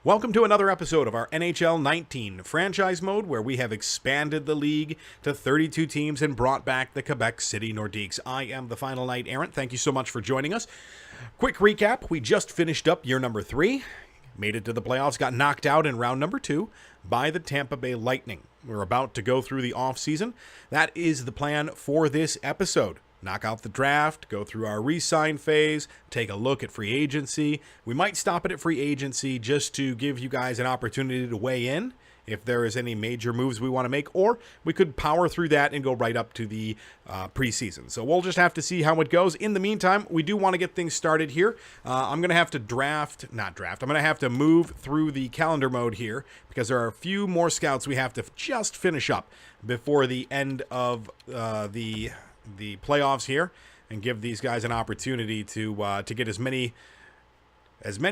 Welcome to another episode of our NHL 19 franchise mode, where we have expanded the league to 32 teams and brought back the Quebec City Nordiques. I am the final Knight Errant. Thank you so much for joining us. Quick recap, we just finished up year number 3, made it to the playoffs, got knocked out in round number 2 by the Tampa Bay Lightning. We're about to go through the offseason. That is the plan for this episode. Knock out the draft, go through our re-sign phase, take a look at free agency. We might stop it at free agency just to give you guys an opportunity to weigh in if there is any major moves we want to make, or we could power through that and go right up to the preseason. So we'll just have to see how it goes. In the meantime, we do want to get things started here. I'm going to have to I'm going to have to move through the calendar mode here because there are a few more scouts we have to just finish up before the end of the playoffs here, and give these guys an opportunity to get as many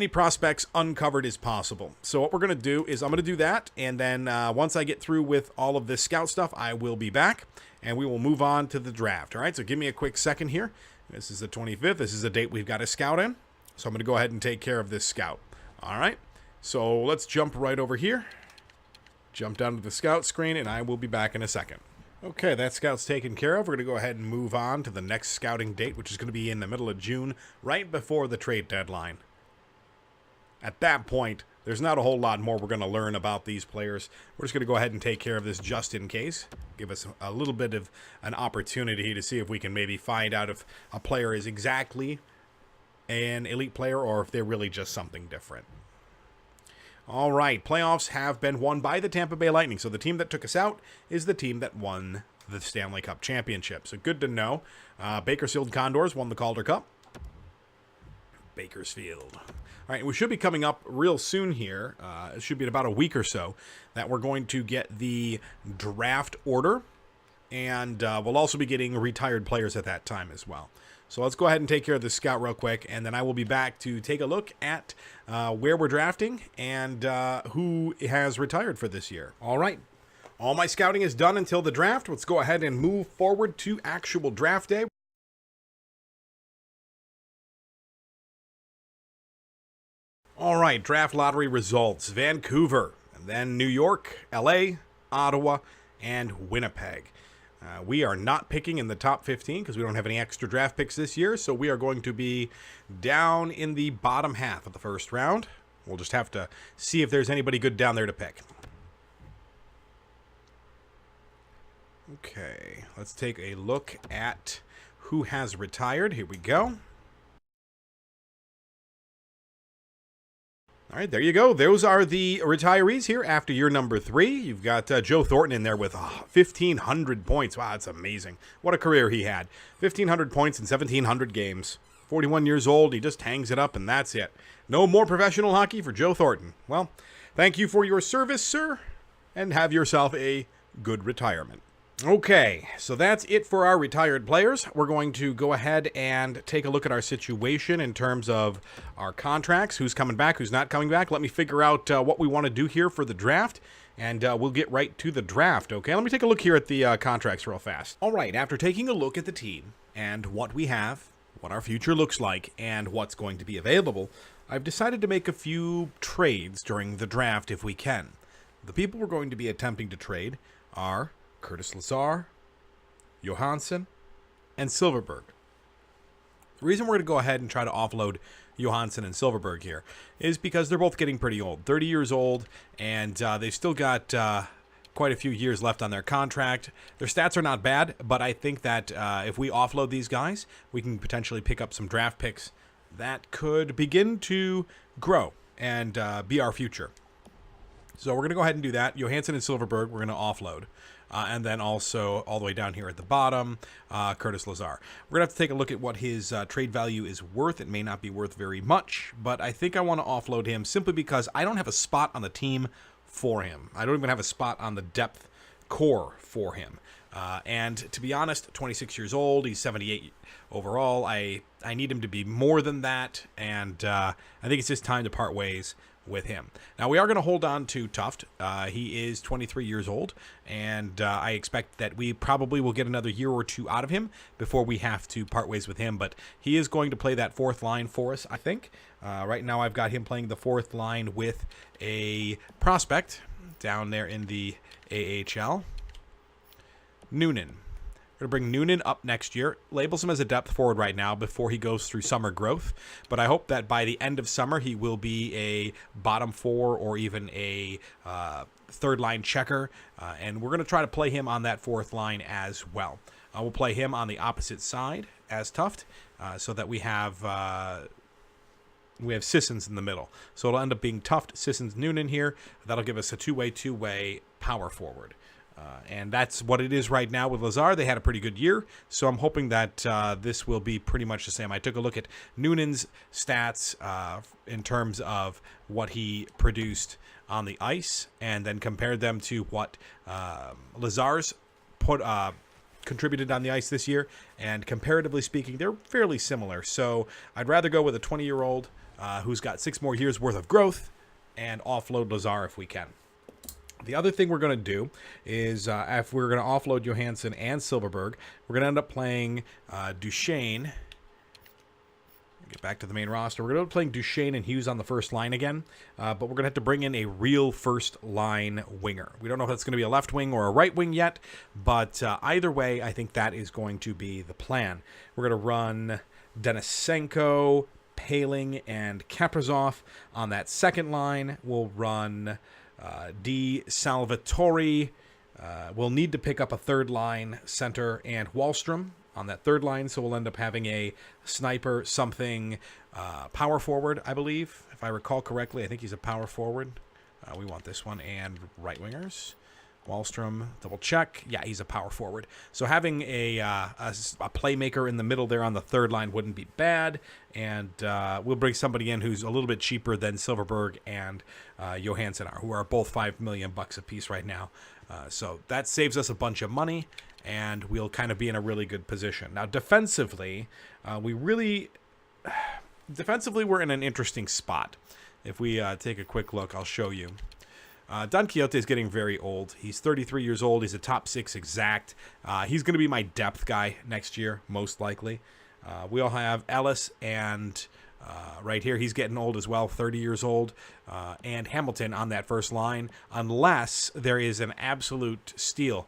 prospects uncovered as possible. So what we're going to do is I'm going to do that, and then once I get through with all of this scout stuff, I will be back, and we will move on to the draft. All right, so give me a quick second here. This is the 25th. This is the date we've got a scout in, so I'm going to go ahead and take care of this scout. All right, so let's jump right over here. Jump down to the scout screen, and I will be back in a second. Okay, that scout's taken care of. We're going to go ahead and move on to the next scouting date, which is going to be in the middle of June, right before the trade deadline. At that point, there's not a whole lot more we're going to learn about these players. We're just going to go ahead and take care of this just in case. Give us a little bit of an opportunity to see if we can maybe find out if a player is exactly an elite player or if they're really just something different. All right, playoffs have been won by the Tampa Bay Lightning. So the team that took us out is the team that won the Stanley Cup Championship. So good to know. Bakersfield Condors won the Calder Cup. Bakersfield. All right, we should be coming up real soon here. It should be in about a week or so that we're going to get the draft order. And we'll also be getting retired players at that time as well. So let's go ahead and take care of this scout real quick, and then I will be back to take a look at where we're drafting and who has retired for this year. All right. All my scouting is done until the draft. Let's go ahead and move forward to actual draft day. All right, draft lottery results. Vancouver, and then New York, LA, Ottawa, and Winnipeg. We are not picking in the top 15 because we don't have any extra draft picks this year, so we are going to be down in the bottom half of the first round. We'll just have to see if there's anybody good down there to pick. Okay, let's take a look at who has retired. Here we go. All right, there you go. Those are the retirees here after year number 3. You've got Joe Thornton in there with 1,500 points. Wow, that's amazing. What a career he had. 1,500 points in 1,700 games. 41 years old. He just hangs it up, and that's it. No more professional hockey for Joe Thornton. Well, thank you for your service, sir, and have yourself a good retirement. Okay, so that's it for our retired players. We're going to go ahead and take a look at our situation in terms of our contracts, who's coming back, who's not coming back. Let me figure out what we want to do here for the draft, and we'll get right to the draft, okay? Let me take a look here at the contracts real fast. All right, after taking a look at the team and what we have, what our future looks like, and what's going to be available, I've decided to make a few trades during the draft if we can. The people we're going to be attempting to trade are Curtis Lazar, Johansson, and Silverberg. The reason we're going to go ahead and try to offload Johansson and Silverberg here is because they're both getting pretty old, 30 years old, and they've still got quite a few years left on their contract. Their stats are not bad, but I think that if we offload these guys, we can potentially pick up some draft picks that could begin to grow and be our future. So we're going to go ahead and do that. Johansson and Silverberg, we're going to offload. And then also, all the way down here at the bottom, Curtis Lazar. We're going to have to take a look at what his trade value is worth. It may not be worth very much, but I think I want to offload him simply because I don't have a spot on the team for him. I don't even have a spot on the depth core for him. And to be honest, 26 years old, he's 78 overall. I need him to be more than that, and I think it's just time to part ways with him. Now, we are going to hold on to Tuft. He is 23 years old, and I expect that we probably will get another year or two out of him before we have to part ways with him, but he is going to play that fourth line for us, I think. Right now, I've got him playing the fourth line with a prospect down there in the AHL. Noonan. We're going to bring Noonan up next year. Labels him as a depth forward right now before he goes through summer growth. But I hope that by the end of summer, he will be a bottom four or even a third line checker. And we're going to try to play him on that fourth line as well. We'll play him on the opposite side as Tuft so that we have Sissons in the middle. So it'll end up being Tuft, Sissons, Noonan here. That'll give us a two-way power forward. And that's what it is right now with Lazar. They had a pretty good year, so I'm hoping that this will be pretty much the same. I took a look at Noonan's stats in terms of what he produced on the ice and then compared them to what Lazar's contributed on the ice this year. And comparatively speaking, they're fairly similar. So I'd rather go with a 20-year-old who's got 6 more years worth of growth and offload Lazar if we can. The other thing we're going to do is if we're going to offload Johansson and Silverberg, we're going to end up playing Duchesne. Get back to the main roster. We're going to be playing Duchesne and Hughes on the first line again, but we're going to have to bring in a real first line winger. We don't know if that's going to be a left wing or a right wing yet, but either way, I think that is going to be the plan. We're going to run Denisenko, Paling, and Kaprizov on that second line. We'll run D. Salvatore. We'll need to pick up a third line center and Wallstrom on that third line, so we'll end up having a sniper something power forward, I believe. If I recall correctly, I think he's a power forward. We want this one and right wingers. Wallstrom, double check. Yeah, he's a power forward. So having a playmaker in the middle there on the third line wouldn't be bad. And we'll bring somebody in who's a little bit cheaper than Silverberg and Johansson are, who are both $5 million a piece right now. So that saves us a bunch of money, and we'll kind of be in a really good position. Now, defensively, defensively, we're in an interesting spot. If we take a quick look, I'll show you. Don Quixote is getting very old. He's 33 years old. He's a top 6 exact. He's going to be my depth guy next year, most likely. We all have Ellis and right here, he's getting old as well, 30 years old, and Hamilton on that first line, unless there is an absolute steal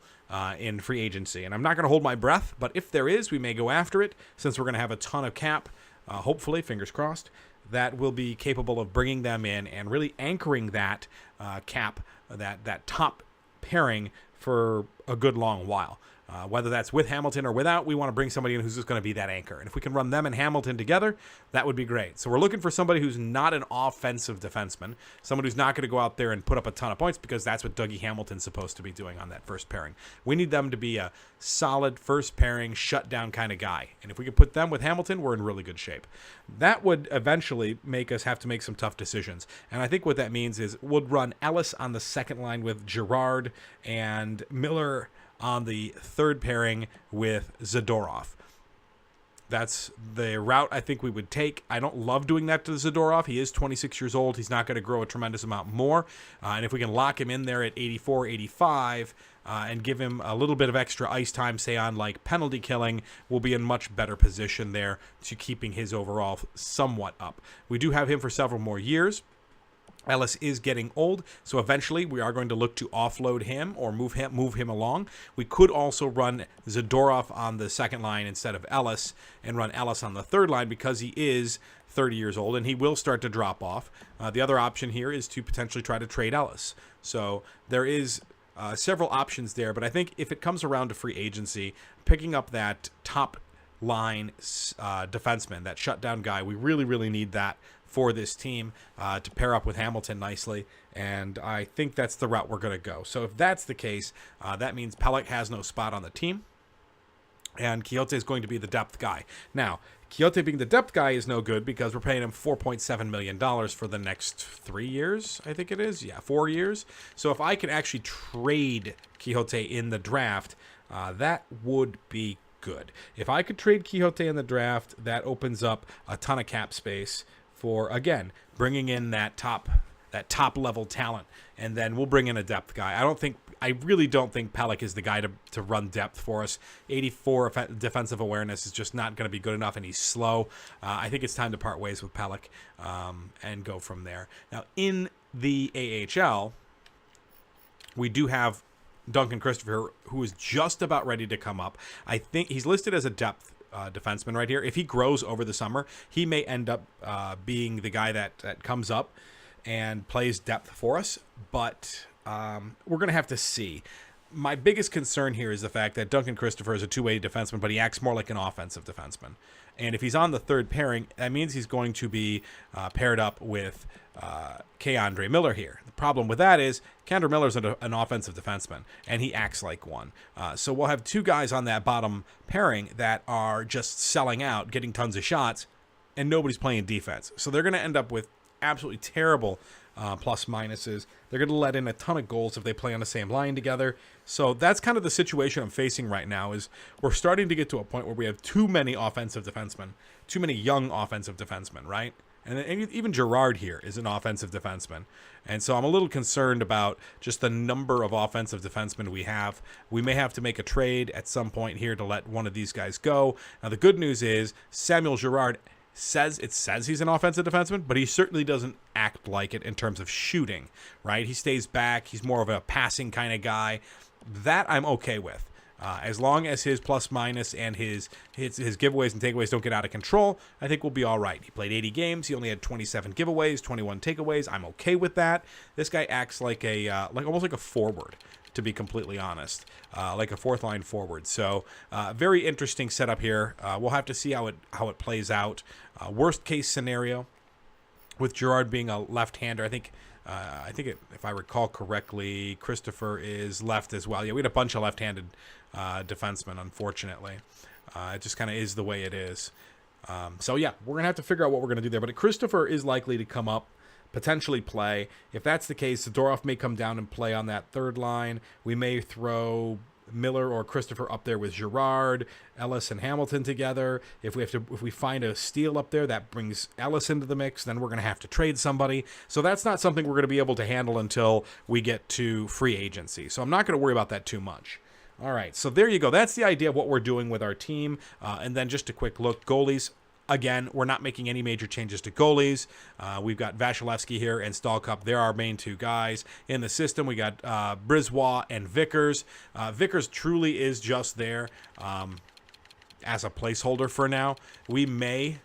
in free agency. And I'm not going to hold my breath, but if there is, we may go after it, since we're going to have a ton of cap, hopefully, fingers crossed, that will be capable of bringing them in and really anchoring that cap, that top pairing for a good long while. Whether that's with Hamilton or without, we want to bring somebody in who's just going to be that anchor. And if we can run them and Hamilton together, that would be great. So we're looking for somebody who's not an offensive defenseman, someone who's not going to go out there and put up a ton of points, because that's what Dougie Hamilton's supposed to be doing on that first pairing. We need them to be a solid first pairing, shutdown kind of guy. And if we can put them with Hamilton, we're in really good shape. That would eventually make us have to make some tough decisions. And I think what that means is we'll run Ellis on the second line with Girard and Miller on the third pairing with Zadorov. That's the route I think we would take. I don't love doing that to Zadorov. He is 26 years old. He's not going to grow a tremendous amount more. And if we can lock him in there at 84, 85, and give him a little bit of extra ice time, say on like penalty killing, we'll be in much better position there to keeping his overall somewhat up. We do have him for several more years. Ellis is getting old, so eventually we are going to look to offload him or move him along. We could also run Zadorov on the second line instead of Ellis and run Ellis on the third line, because he is 30 years old and he will start to drop off. The other option here is to potentially try to trade Ellis. So there is several options there, but I think if it comes around to free agency, picking up that top line defenseman, that shutdown guy, we really, really need that for this team to pair up with Hamilton nicely, and I think that's the route we're going to go. So if that's the case, that means Pelech has no spot on the team. And Quixote is going to be the depth guy. Now, Quixote being the depth guy is no good because we're paying him $4.7 million for the next 3 years, I think it is. Yeah, 4 years. So if I could actually trade Quixote in the draft, that would be good. If I could trade Quixote in the draft, that opens up a ton of cap space for, again, bringing in that top level talent. And then we'll bring in a depth guy. I really don't think Pelech is the guy to run depth for us. 84 defensive awareness is just not going to be good enough, and he's slow. I think it's time to part ways with Pelech and go from there. Now, in the AHL, we do have Duncan Christopher, who is just about ready to come up. I think he's listed as a depth defenseman right here. If he grows over the summer, he may end up being the guy that comes up and plays depth for us, but we're going to have to see. My biggest concern here is the fact that Duncan Christopher is a two-way defenseman, but he acts more like an offensive defenseman. And if he's on the third pairing, that means he's going to be paired up with K'Andre Miller here. The problem with that is K'Andre Miller is an offensive defenseman, and he acts like one. So we'll have two guys on that bottom pairing that are just selling out, getting tons of shots, and nobody's playing defense. So they're going to end up with absolutely terrible plus minuses. They're going to let in a ton of goals if they play on the same line together. So that's kind of the situation I'm facing right now, is we're starting to get to a point where we have too many offensive defensemen, too many young offensive defensemen, right? And even Girard here is an offensive defenseman. And so I'm a little concerned about just the number of offensive defensemen we have. We may have to make a trade at some point here to let one of these guys go. Now, the good news is Samuel Girard says he's an offensive defenseman, but he certainly doesn't act like it in terms of shooting, right? He stays back. He's more of a passing kind of guy. That I'm okay with. As long as his plus minus and his giveaways and takeaways don't get out of control, I think we'll be all right. He played 80 games. He only had 27 giveaways, 21 takeaways. I'm okay with that. This guy acts like almost like a forward, to be completely honest, like a fourth line forward. So very interesting setup here. We'll have to see how it plays out. Worst case scenario, with Girard being a left-hander, I think if I recall correctly, Christopher is left as well. Yeah, we had a bunch of left-handed defensemen, unfortunately. It just kind of is the way it is. So yeah, we're gonna have to figure out what we're gonna do there. But Christopher is likely to come up, potentially play. If that's the case, Zadorov may come down and play on that third line. We may throw Miller or Christopher up there with Girard, Ellis and Hamilton together. If we find a steal up there that brings Ellis into the mix, then we're going to have to trade somebody. So that's not something we're going to be able to handle until we get to free agency. So I'm not going to worry about that too much. All right, so there you go. That's the idea of what we're doing with our team. And then just a quick look, goalies. Again, we're not making any major changes to goalies. We've got Vasilevsky here and Stalcup. They're our main two guys. In the system, we got Brisebois and Vickers. Vickers truly is just there as a placeholder for now. We may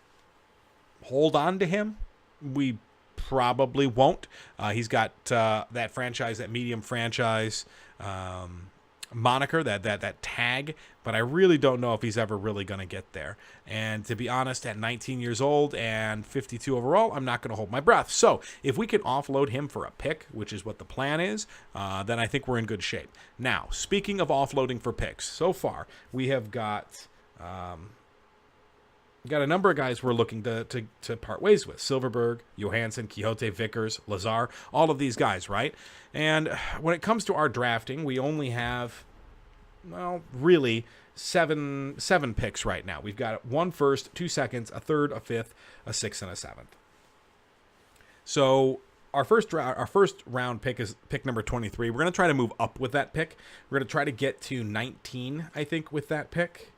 hold on to him. We probably won't. He's got that medium franchise moniker, that tag, but I really don't know if he's ever really going to get there. And to be honest, at 19 years old and 52 overall, I'm not going to hold my breath. So if we can offload him for a pick, which is what the plan is, then I think we're in good shape. Now, speaking of offloading for picks, so far we have got a number of guys we're looking to part ways with. Silverberg, Johansson, Quixote, Vickers, Lazar, all of these guys, right? And when it comes to our drafting, we only have, well, really seven picks right now. We've got 1 first, 2 seconds, a third, a fifth, a sixth, and a seventh. So our first round pick is pick number 23. We're going to try to move up with that pick. We're going to try to get to 19, I think, with that pick,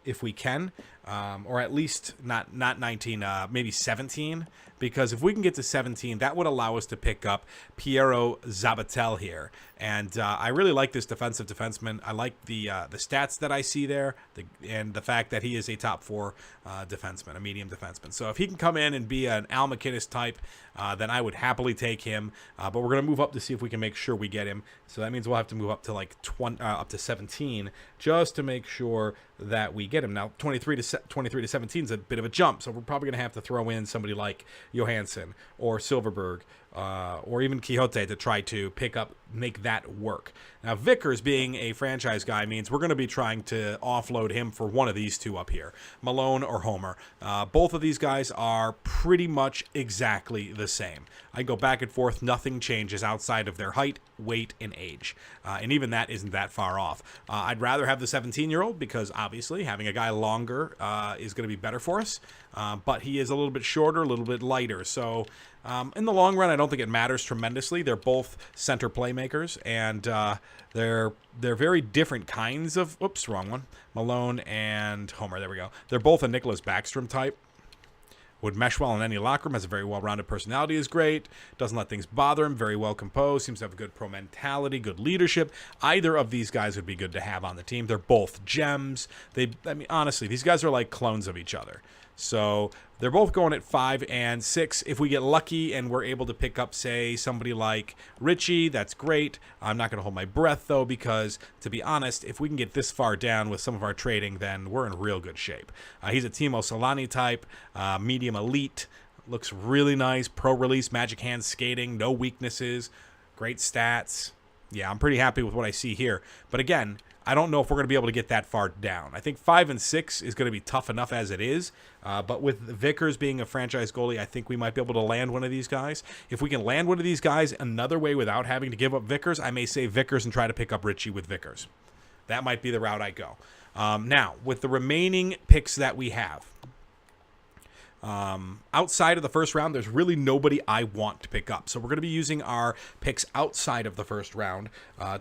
if we can, or at least not 19, maybe 17, because if we can get to 17, that would allow us to pick up Piero Zabatel here. And I really like this defensive defenseman. I like the stats that I see there, and the fact that he is a top 4 defenseman, a medium defenseman. So if he can come in and be an Al McInnes type, then I would happily take him. But we're going to move up to see if we can make sure we get him. So that means we'll have to move up to like up to 17 just to make sure that we get him. Now 23 to 17 is a bit of a jump, so we're probably going to have to throw in somebody like Johansson or Silverberg or even Quixote to try to make that work. Now, Vickers being a franchise guy means we're going to be trying to offload him for one of these two up here, Malone or Homer. Both of these guys are pretty much exactly the same. I go back and forth. Nothing changes outside of their height, weight, and age. And even that isn't that far off. I'd rather have the 17-year-old because obviously having a guy longer is going to be better for us. But he is a little bit shorter, a little bit lighter. So in the long run, I don't think it matters tremendously. They're both center playmakers, and they're very different kinds of. Oops, wrong one. Malone and Homer. There we go. They're both a Nicholas Backstrom type. Would mesh well in any locker room. Has a very well-rounded personality. Is great. Doesn't let things bother him. Very well composed. Seems to have a good pro mentality. Good leadership. Either of these guys would be good to have on the team. They're both gems. I mean, honestly, these guys are like clones of each other. So they're both going at 5 and 6. If we get lucky and we're able to pick up, say, somebody like Richie, that's great. I'm not going to hold my breath, though, because, to be honest, if we can get this far down with some of our trading, then we're in real good shape. He's a Timo Solani type, medium elite, looks really nice, pro release, magic hands skating, no weaknesses, great stats. Yeah, I'm pretty happy with what I see here. But again, I don't know if we're going to be able to get that far down. I think 5 and 6 is going to be tough enough as it is. But with Vickers being a franchise goalie, I think we might be able to land one of these guys. If we can land one of these guys another way without having to give up Vickers, I may say Vickers and try to pick up Richie with Vickers. That might be the route I go. Now, with the remaining picks that we have, outside of the first round, there's really nobody I want to pick up. So we're going to be using our picks outside of the first round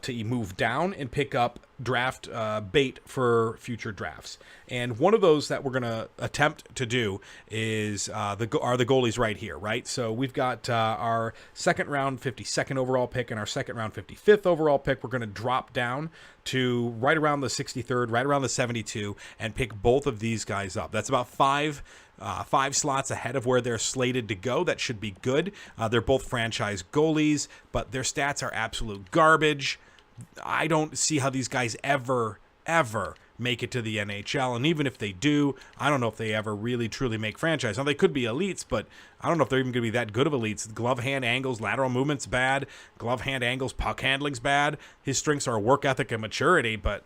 to move down and pick up draft bait for future drafts. And one of those that we're going to attempt to do is the goalies right here, right? So we've got our second round 52nd overall pick and our second round 55th overall pick. We're going to drop down to right around the 63rd, right around the 72, and pick both of these guys up. That's about five slots ahead of where they're slated to go. That should be good. They're both franchise goalies, but their stats are absolute garbage. I don't see how these guys ever make it to the NHL, and even if they do, I don't know if they ever really truly make franchise. Now, they could be elites, but I don't know if they're even going to be that good of elites. Glove hand angles, lateral movement's bad. Glove hand angles, puck handling's bad. His strengths are work ethic and maturity, but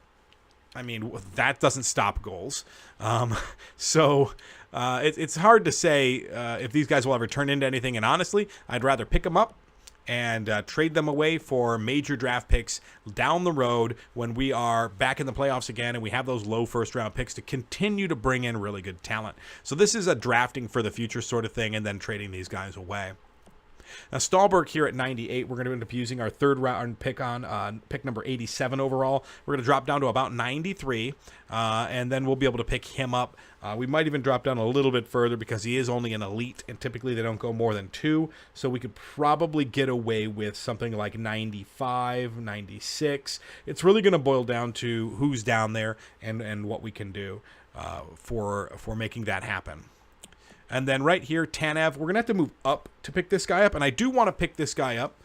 I mean, that doesn't stop goals. It's hard to say if these guys will ever turn into anything, and honestly, I'd rather pick them up and trade them away for major draft picks down the road when we are back in the playoffs again and we have those low first-round picks to continue to bring in really good talent. So this is a drafting for the future sort of thing and then trading these guys away. Now, Stahlberg here at 98, we're going to end up using our third round pick on pick number 87 overall. We're going to drop down to about 93, and then we'll be able to pick him up. We might even drop down a little bit further because he is only an elite, and typically they don't go more than 2, so we could probably get away with something like 95, 96. It's really going to boil down to who's down there and what we can do for making that happen. And then right here, Tanev, we're going to have to move up to pick this guy up. And I do want to pick this guy up.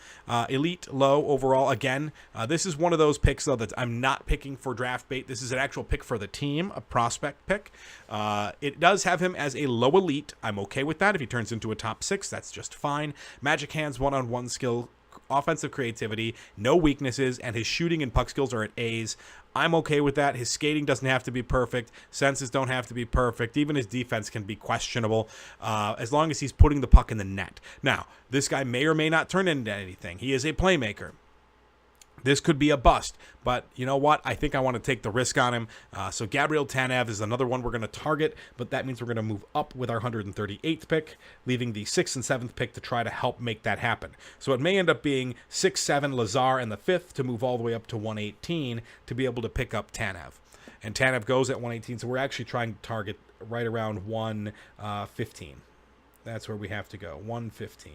Elite, low, overall. Again, this is one of those picks, though, that I'm not picking for draft bait. This is an actual pick for the team, a prospect pick. It does have him as a low elite. I'm okay with that. If he turns into a top 6, that's just fine. Magic hands, one-on-one skill, offensive creativity, no weaknesses, and his shooting and puck skills are at A's. I'm okay with that. His skating doesn't have to be perfect. Senses don't have to be perfect. Even his defense can be questionable as long as he's putting the puck in the net. Now, this guy may or may not turn into anything. He is a playmaker. This could be a bust, but you know what? I think I want to take the risk on him. So Gabriel Tanev is another one we're going to target, but that means we're going to move up with our 138th pick, leaving the 6th and 7th pick to try to help make that happen. So it may end up being 6, 7, Lazar, and the 5th to move all the way up to 118 to be able to pick up Tanev. And Tanev goes at 118, so we're actually trying to target right around 115. That's where we have to go, 115.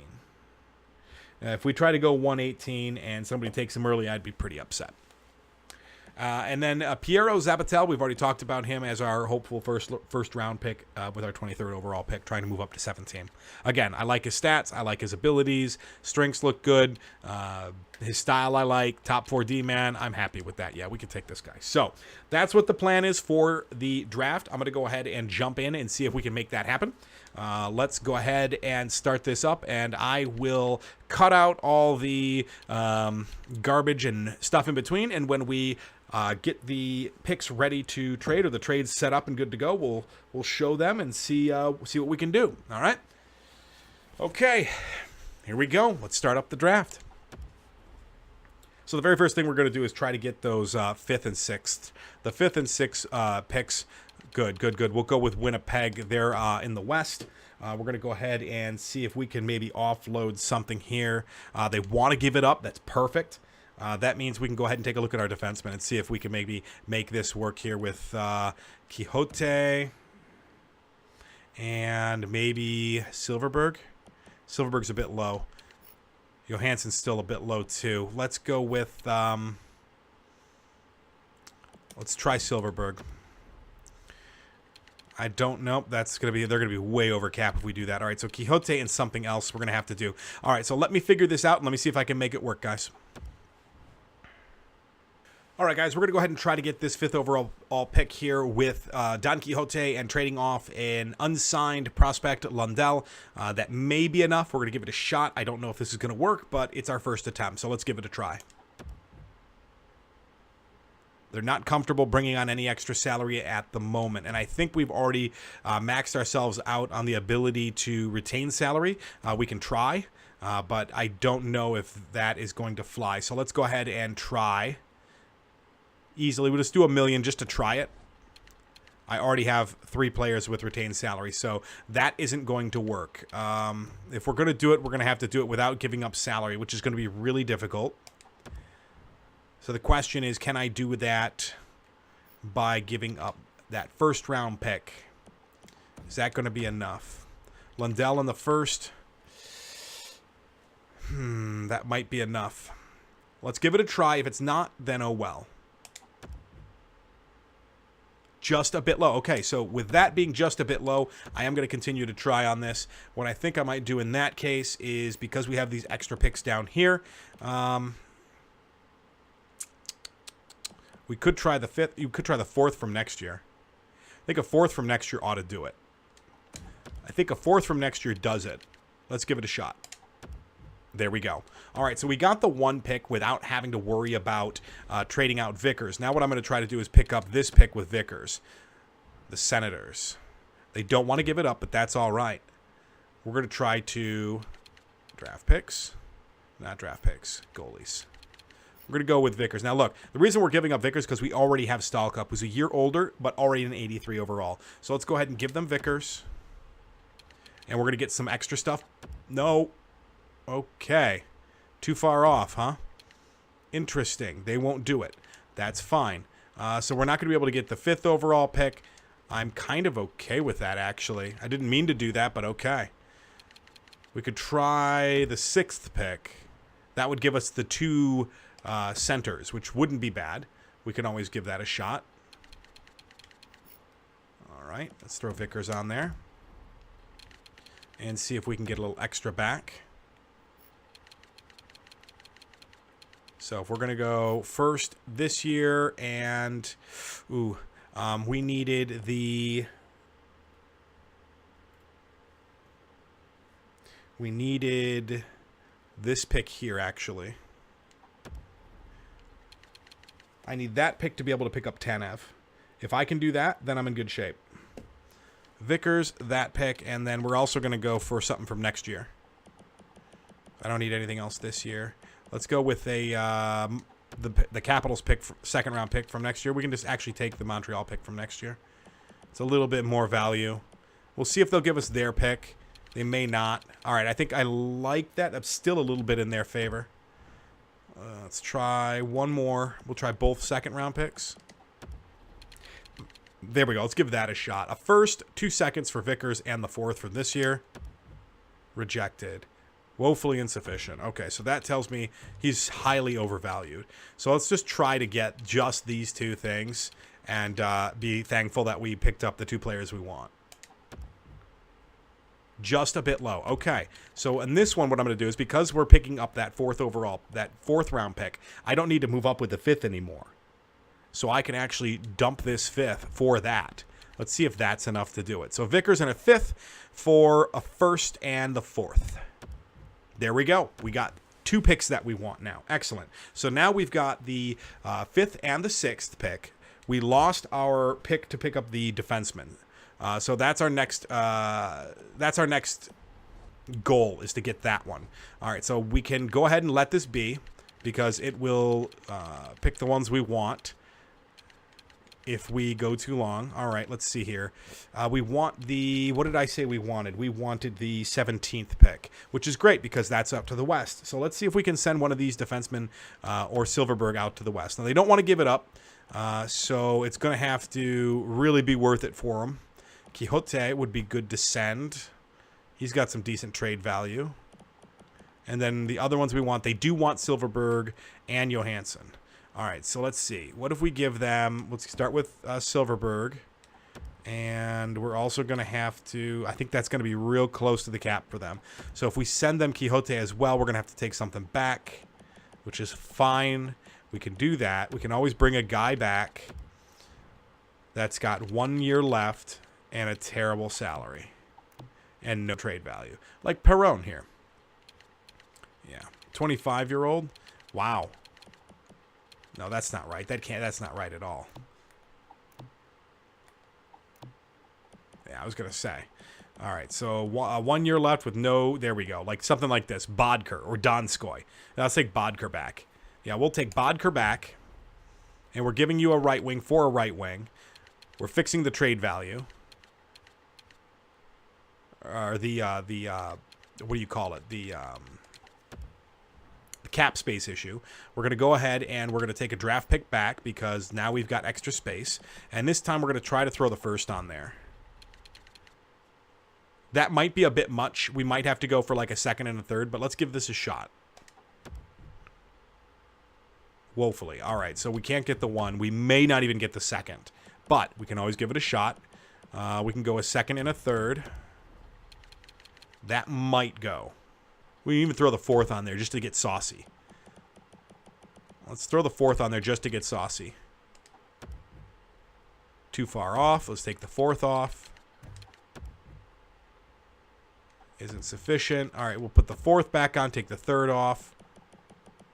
If we try to go 118 and somebody takes him early, I'd be pretty upset. And then Piero Zabatel, we've already talked about him as our hopeful first round pick with our 23rd overall pick, trying to move up to 17. Again, I like his stats. I like his abilities. Strengths look good. His style I like. Top 4D man. I'm happy with that. Yeah, we can take this guy. So that's what the plan is for the draft. I'm going to go ahead and jump in and see if we can make that happen. Let's go ahead and start this up, and I will cut out all the garbage and stuff in between, and when we get the picks ready to trade, or the trades set up and good to go, we'll show them and see what we can do. All right? Okay, here we go. Let's start up the draft. So the very first thing we're going to do is try to get those 5th and 6th. The 5th and 6th picks. Good. We'll go with Winnipeg. They're in the West. We're going to go ahead and see if we can maybe offload something here. They want to give it up. That's perfect. That means we can go ahead and take a look at our defensemen and see if we can maybe make this work here with Quixote and maybe Silverberg. Silverberg's a bit low. Johansson's still a bit low too. Let's go with let's try Silverberg. I don't know. They're gonna be way over cap if we do that. All right, so Quixote and something else we're gonna have to do. All right, so let me figure this out and let me see if I can make it work, guys. All right, guys, we're going to go ahead and try to get this 5th overall pick here with Don Quixote and trading off an unsigned prospect, Lundell. That may be enough. We're going to give it a shot. I don't know if this is going to work, but it's our first attempt, so let's give it a try. They're not comfortable bringing on any extra salary at the moment, and I think we've already maxed ourselves out on the ability to retain salary. We can try, but I don't know if that is going to fly, so let's go ahead and try. Easily, we'll just do $1 million just to try it. I already have 3 players with retained salary, so that isn't going to work. If we're going to do it, we're going to have to do it without giving up salary, which is going to be really difficult. So the question is, can I do that by giving up that 1st round pick? Is that going to be enough? Lundell in the 1st. That might be enough. Let's give it a try. If it's not, then oh well. Just a bit low. Okay, so with that being just a bit low, I am going to continue to try on this. What I think I might do in that case is, because we have these extra picks down here, we could try the 5th. You could try the 4th from next year. I think a 4th from next year ought to do it. I think a 4th from next year does it. Let's give it a shot. There we go. All right, so we got the 1 pick without having to worry about trading out Vickers. Now what I'm going to try to do is pick up this pick with Vickers. The Senators. They don't want to give it up, but that's all right. We're going to try to draft picks. Not draft picks. Goalies. We're going to go with Vickers. Now look, the reason we're giving up Vickers is because we already have Stalkup, who's a year older, but already an 83 overall. So let's go ahead and give them Vickers. And we're going to get some extra stuff. No. Okay. Too far off, huh? Interesting. They won't do it. That's fine. So we're not going to be able to get the 5th overall pick. I'm kind of okay with that, actually. I didn't mean to do that, but okay. We could try the 6th pick. That would give us the 2 centers, which wouldn't be bad. We can always give that a shot. All right. Let's throw Vickers on there. And see if we can get a little extra back. So if we're going to go 1st this year, and we needed this pick here, actually. I need that pick to be able to pick up Tanev. If I can do that, then I'm in good shape. Vickers, that pick, and then we're also going to go for something from next year. I don't need anything else this year. Let's go with the Capitals pick, 2nd round pick from next year. We can just actually take the Montreal pick from next year. It's a little bit more value. We'll see if they'll give us their pick. They may not. All right, I think I like that. That's still a little bit in their favor. Let's try one more. We'll try both 2nd round picks. There we go. Let's give that a shot. A 1st, 2 seconds for Vickers, and the 4th for this year. Rejected. Woefully insufficient. Okay, so that tells me he's highly overvalued. So let's just try to get just these 2 things and be thankful that we picked up the 2 players we want. Just a bit low. Okay, so in this one, what I'm going to do is, because we're picking up that 4th overall, that 4th round pick, I don't need to move up with the 5th anymore. So I can actually dump this 5th for that. Let's see if that's enough to do it. So Vickers and a 5th for a 1st and the 4th. There we go. We got 2 picks that we want now. Excellent. So now we've got the 5th and the 6th pick. We lost our pick to pick up the defenseman. So that's our next. That's our next goal, is to get that one. All right. So we can go ahead and let this be, because it will pick the ones we want if we go too long. All right, let's see here. We want the, what did I say we wanted? We wanted the 17th pick, which is great because that's up to the west. So let's see if we can send one of these defensemen or Silverberg out to the west. Now, they don't want to give it up, so it's going to have to really be worth it for them. Quixote would be good to send. He's got some decent trade value. And then the other ones we want, they do want Silverberg and Johansson. All right, so let's see. What if we give them, let's start with Silverberg. And we're also going to have to, I think that's going to be real close to the cap for them. So if we send them Quixote as well, we're going to have to take something back, which is fine. We can do that. We can always bring a guy back that's got 1 year left and a terrible salary and no trade value. Like Perron here. Yeah, 25-year-old. Wow. No, that's not right. That's not right at all. Yeah, I was going to say. All right, so 1 year left with no, there we go. Like something like this, Bodker or Donskoy. Now, let's take Bodker back. Yeah, we'll take Bodker back. And we're giving you a right wing for a right wing. We're fixing the trade value. Or what do you call it? The cap space issue. We're going to go ahead and we're going to take a draft pick back because now we've got extra space. And this time we're going to try to throw the 1st on there. That might be a bit much. We might have to go for like a 2nd and a 3rd, but let's give this a shot. Woefully. All right, so we can't get the 1. We may not even get the 2nd, but we can always give it a shot. We can go a 2nd and a 3rd. That might go. We can even throw the 4th on there just to get saucy. Let's throw the 4th on there just to get saucy. Too far off. Let's take the 4th off. Isn't sufficient. All right, we'll put the 4th back on, take the 3rd off.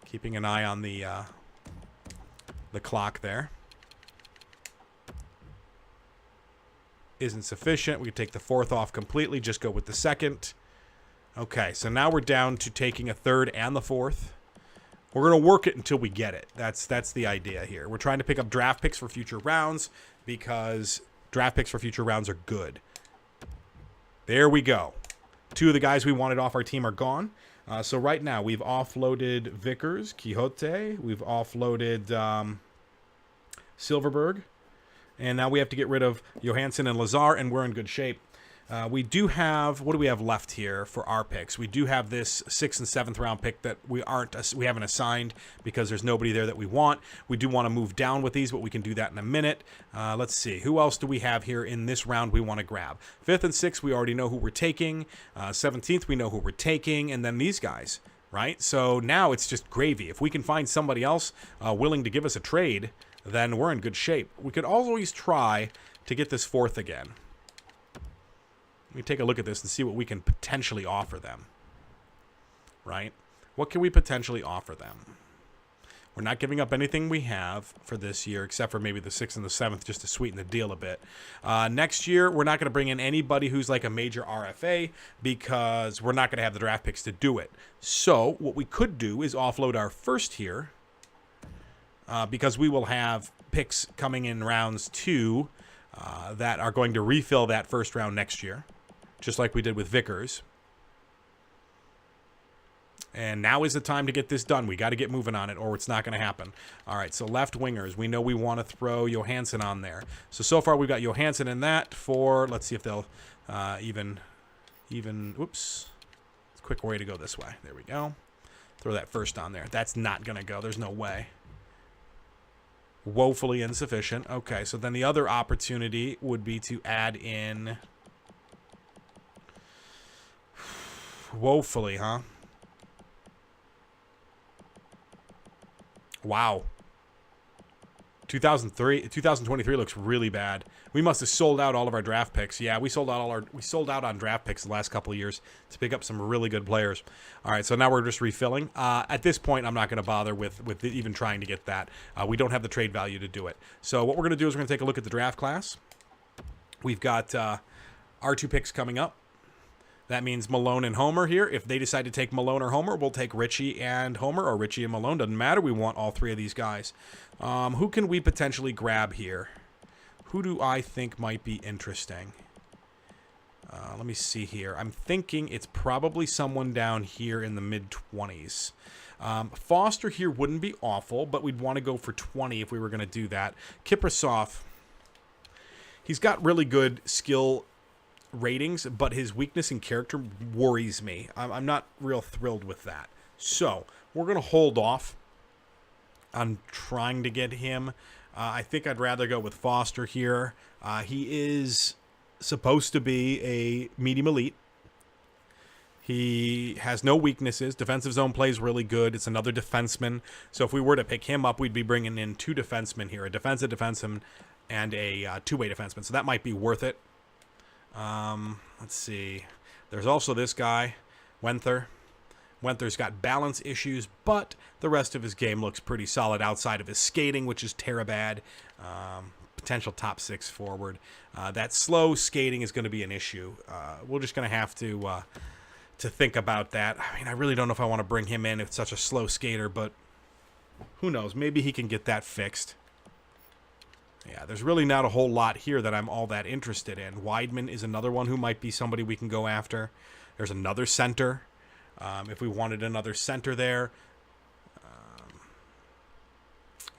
Keeping an eye on the clock there. Isn't sufficient. We can take the 4th off completely, just go with the 2nd. Okay, so now we're down to taking a 3rd and the 4th. We're going to work it until we get it. That's the idea here. We're trying to pick up draft picks for future rounds because draft picks for future rounds are good. There we go. 2 of the guys we wanted off our team are gone. So right now we've offloaded Vickers, Quixote. We've offloaded Silverberg. And now we have to get rid of Johansson and Lazar, and we're in good shape. We do have, what do we have left here for our picks? We do have this 6th and 7th round pick that we haven't assigned because there's nobody there that we want. We do want to move down with these, but we can do that in a minute. Let's see. Who else do we have here in this round we want to grab? 5th and 6th, we already know who we're taking. 17th, we know who we're taking. And then these guys, right? So now it's just gravy. If we can find somebody else willing to give us a trade, then we're in good shape. We could always try to get this 4th again. Let me take a look at this and see what we can potentially offer them. Right? What can we potentially offer them? We're not giving up anything we have for this year, except for maybe the 6th and the 7th, just to sweeten the deal a bit. Next year, we're not going to bring in anybody who's like a major RFA because we're not going to have the draft picks to do it. So what we could do is offload our 1st here because we will have picks coming in rounds 2 that are going to refill that 1st round next year. Just like we did with Vickers. And now is the time to get this done. We got to get moving on it or it's not going to happen. All right, so left wingers. We know we want to throw Johansson on there. So far we've got Johansson in that for, let's see if they'll even, whoops. It's a quick way to go this way. There we go. Throw that 1st on there. That's not going to go. There's no way. Woefully insufficient. Okay, so then the other opportunity would be to add in... Woefully, huh? Wow. 2023 looks really bad. We must have sold out all of our draft picks. Yeah, we sold out on draft picks the last couple of years to pick up some really good players. All right, so now we're just refilling. At this point, I'm not going to bother with even trying to get that. We don't have the trade value to do it. So what we're going to do is we're going to take a look at the draft class. We've got our 2 picks coming up. That means Malone and Homer here. If they decide to take Malone or Homer, we'll take Richie and Homer, or Richie and Malone. Doesn't matter. We want all 3 of these guys. Who can we potentially grab here? Who do I think might be interesting? Let me see here. I'm thinking it's probably someone down here in the mid-20s. Foster here wouldn't be awful, but we'd want to go for 20 if we were going to do that. Kiprasov, he's got really good skill ratings, but his weakness in character worries me. I'm not real thrilled with that. So we're going to hold off on trying to get him. I think I'd rather go with Foster here. He is supposed to be a medium elite. He has no weaknesses. Defensive zone plays really good. It's another defenseman. So if we were to pick him up, we'd be bringing in 2 defensemen here, a defensive defenseman and a 2-way defenseman. So that might be worth it. Let's see. There's also this guy, Wenther. Wenther's got balance issues, but the rest of his game looks pretty solid outside of his skating, which is terrible. Potential top 6 forward. That slow skating is going to be an issue. We're just going to have to think about that. I mean, I really don't know if I want to bring him in. It's such a slow skater, but who knows? Maybe he can get that fixed. Yeah, there's really not a whole lot here that I'm all that interested in. Weidman is another one who might be somebody we can go after. There's another center. If we wanted another center there.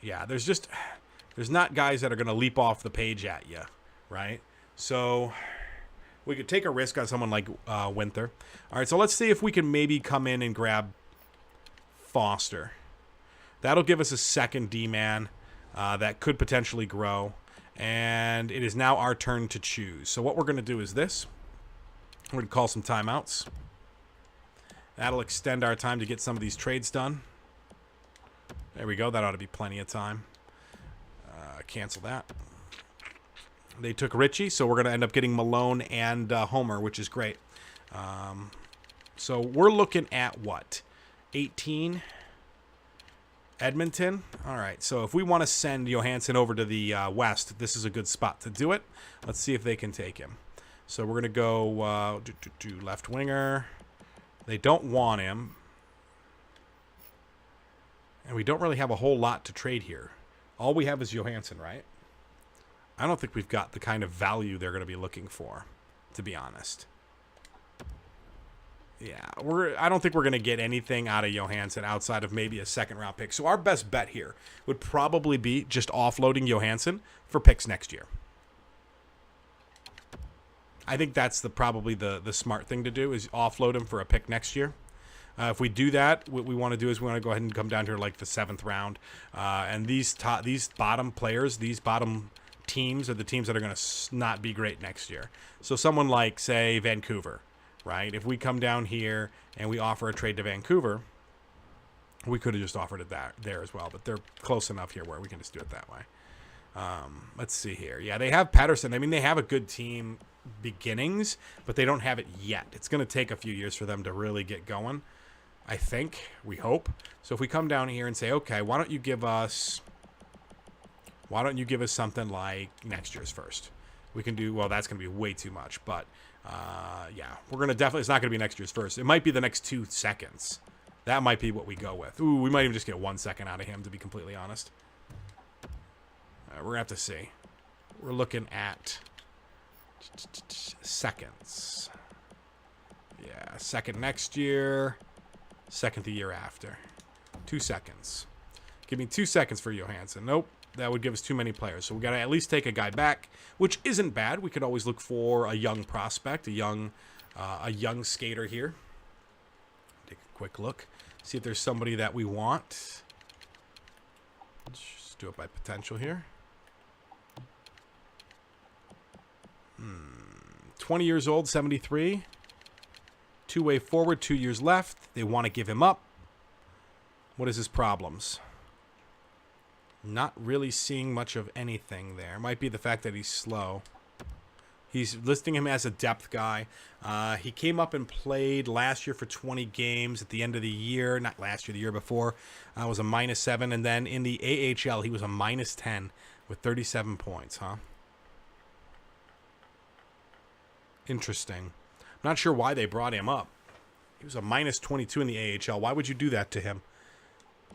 Yeah, there's not guys that are going to leap off the page at you, right? So we could take a risk on someone like Winther. All right, so let's see if we can maybe come in and grab Foster. That'll give us a second D-man. That could potentially grow. And it is now our turn to choose. So what we're going to do is this. We're going to call some timeouts. That'll extend our time to get some of these trades done. There we go. That ought to be plenty of time. Cancel that. They took Richie, so we're going to end up getting Malone and Homer, which is great. So we're looking at what? 18? Edmonton. All right, so if we want to send Johansson over to the west, this is a good spot to do it. Let's see if they can take him. So we're going to go left winger. They don't want him. And we don't really have a whole lot to trade here. All we have is Johansson, right? I don't think we've got the kind of value they're going to be looking for, to be honest. Yeah, I don't think we're going to get anything out of Johansson outside of maybe a second-round pick. So our best bet here would probably be just offloading Johansson for picks next year. I think that's probably the smart thing to do is offload him for a pick next year. If we do that, what we want to do is we want to go ahead and come down here like the 7th round. And these bottom players, these bottom teams are the teams that are going to not be great next year. So someone like, say, Vancouver. Right? If we come down here and we offer a trade to Vancouver, we could have just offered it there as well, but they're close enough here where we can just do it that way. Let's see here. Yeah, they have Pettersson. I mean, they have a good team beginnings, but they don't have it yet. It's going to take a few years for them to really get going, I think. We hope. So if we come down here and say, okay, why don't you give us something like next year's first? We can do, well, that's going to be way too much, but yeah, we're going to definitely, it's not going to be next year's first. It might be the next 2 seconds. That might be what we go with. Ooh, we might even just get 1 second out of him, to be completely honest. We're going to have to see. We're looking at seconds. Yeah, second next year, second the year after. 2 seconds. Give me 2 seconds for Johansson. Nope. That would give us too many players. So we got to at least take a guy back, which isn't bad. We could always look for a young prospect, a young skater here. Take a quick look. See if there's somebody that we want. Let's just do it by potential here. 20 years old, 73. 2-way forward, 2 years left. They want to give him up. What is his problems? Not really seeing much of anything there. Might be the fact that he's slow. He's listing him as a depth guy. He came up and played last year for 20 games at the end of the year. Not last year, the year before. Was a -7. And then in the AHL, he was a -10 with 37 points, huh? Interesting. I'm not sure why they brought him up. He was a -22 in the AHL. Why would you do that to him?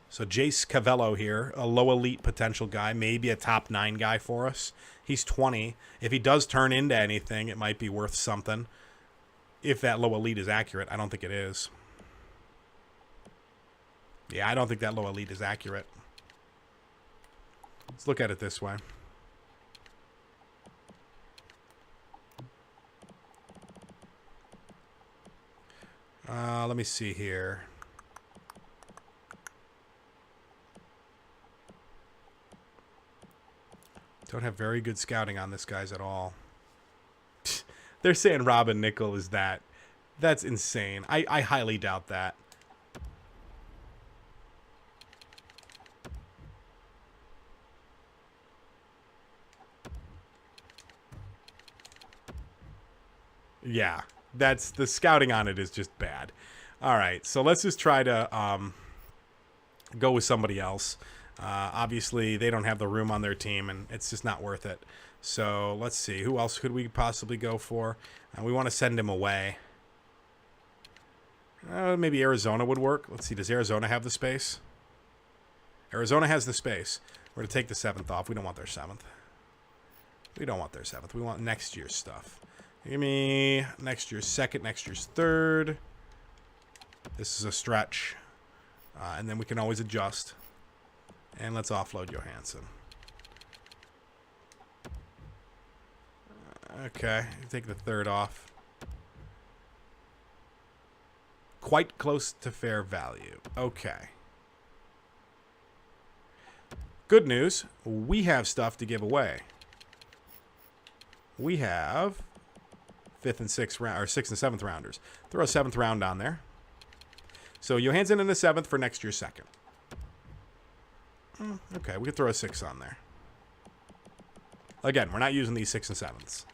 So Jace Cavello here, a low elite potential guy, maybe a top 9 guy for us. He's 20. If he does turn into anything, it might be worth something. If that low elite is accurate. I don't think it is. Yeah, I don't think that low elite is accurate. Let's look at it this way. Let me see here. Don't have very good scouting on this guys at all. They're saying Robin Nickel is that. That's insane. I highly doubt that. Yeah, that's the scouting on it is just bad. All right, so let's just try to go with somebody else. Obviously, they don't have the room on their team, and it's just not worth it. So let's see. Who else could we possibly go for? We want to send him away. Maybe Arizona would work. Let's see. Does Arizona have the space? Arizona has the space. We're going to take the 7th off. We don't want their 7th. We don't want their 7th. We want next year's stuff. Give me next year's 2nd, next year's 3rd. This is a stretch. And then we can always adjust. And let's offload Johansson. Okay, take the 3rd off. Quite close to fair value. Okay. Good news, we have stuff to give away. We have 5th and 6th round, or 6th and 7th rounders. Throw a 7th round on there. So Johansson in the 7th for next year's 2nd. Okay, we could throw a 6 on there. Again, we're not using these 6 and 7s.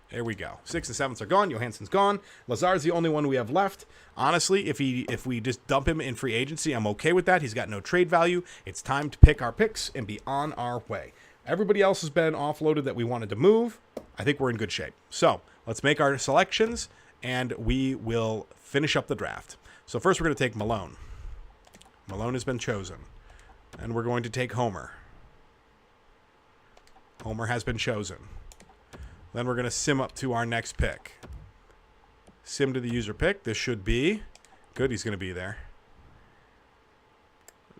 There we go. 6 and 7s are gone. Johansson's gone. Lazar's the only one we have left. Honestly, if we just dump him in free agency, I'm okay with that. He's got no trade value. It's time to pick our picks and be on our way. Everybody else has been offloaded that we wanted to move. I think we're in good shape. So let's make our selections, and we will finish up the draft. So first we're going to take Malone. Malone has been chosen. And we're going to take Homer. Homer has been chosen. Then we're going to sim up to our next pick. Sim to the user pick. This should be good. He's going to be there.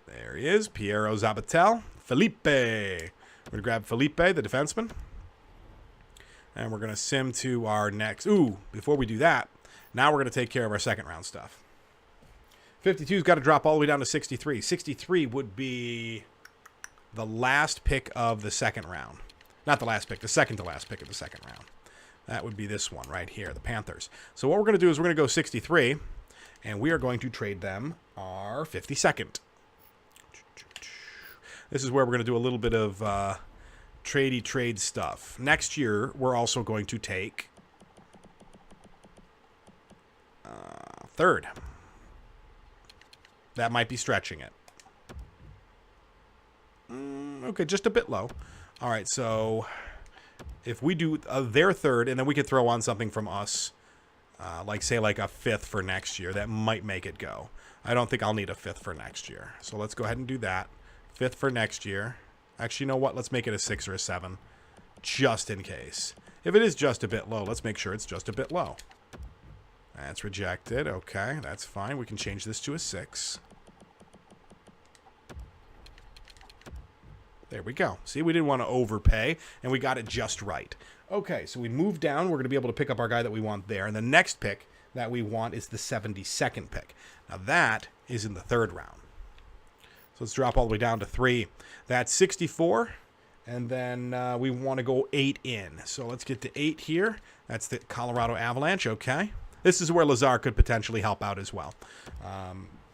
There he is. Piero Zabatel. Felipe. We're going to grab Felipe, the defenseman. And we're going to sim to our next. Ooh, before we do that, now we're going to take care of our 2nd round stuff. 52's got to drop all the way down to 63. 63 would be the last pick of the 2nd round. Not the last pick, the second to last pick of the 2nd round. That would be this one right here, the Panthers. So what we're going to do is we're going to go 63, and we are going to trade them our 52nd. This is where we're going to do a little bit of tradey trade stuff. Next year, we're also going to take 3rd. That might be stretching it. Okay, just a bit low. All right, so if we do their 3rd, and then we could throw on something from us, like say like a 5th for next year, that might make it go. I don't think I'll need a 5th for next year. So let's go ahead and do that. 5th for next year. Actually, you know what? Let's make it a 6 or a 7, just in case. If it is just a bit low, let's make sure it's just a bit low. That's rejected. Okay, that's fine. We can change this to a 6. There we go. See, we didn't want to overpay, and we got it just right. Okay, so we move down. We're going to be able to pick up our guy that we want there. And the next pick that we want is the 72nd pick. Now, that is in the 3rd round. So let's drop all the way down to 3. That's 64, and then we want to go 8 in. So let's get to 8 here. That's the Colorado Avalanche. Okay. This is where Lazar could potentially help out as well.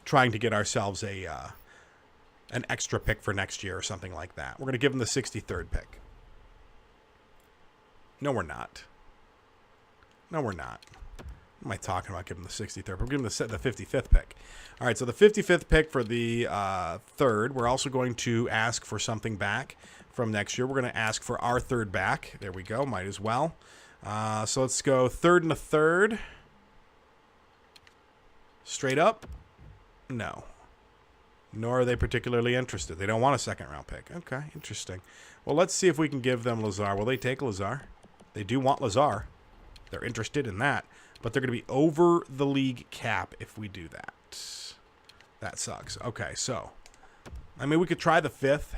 Trying to get ourselves an an extra pick for next year or something like that. We're going to give him the 63rd pick. No, we're not. No, we're not. What am I talking about giving the 63rd? We're giving the 55th pick. All right, so the 55th pick for the third. We're also going to ask for something back from next year. We're going to ask for our third back. There we go. Might as well. So let's go third and a third. Straight up? No. Nor are they particularly interested. They don't want a second-round pick. Okay, interesting. Well, let's see if we can give them Lazar. Will they take Lazar? They do want Lazar. They're interested in that. But they're going to be over the league cap if we do that. That sucks. Okay, so. I mean, we could try the 5th.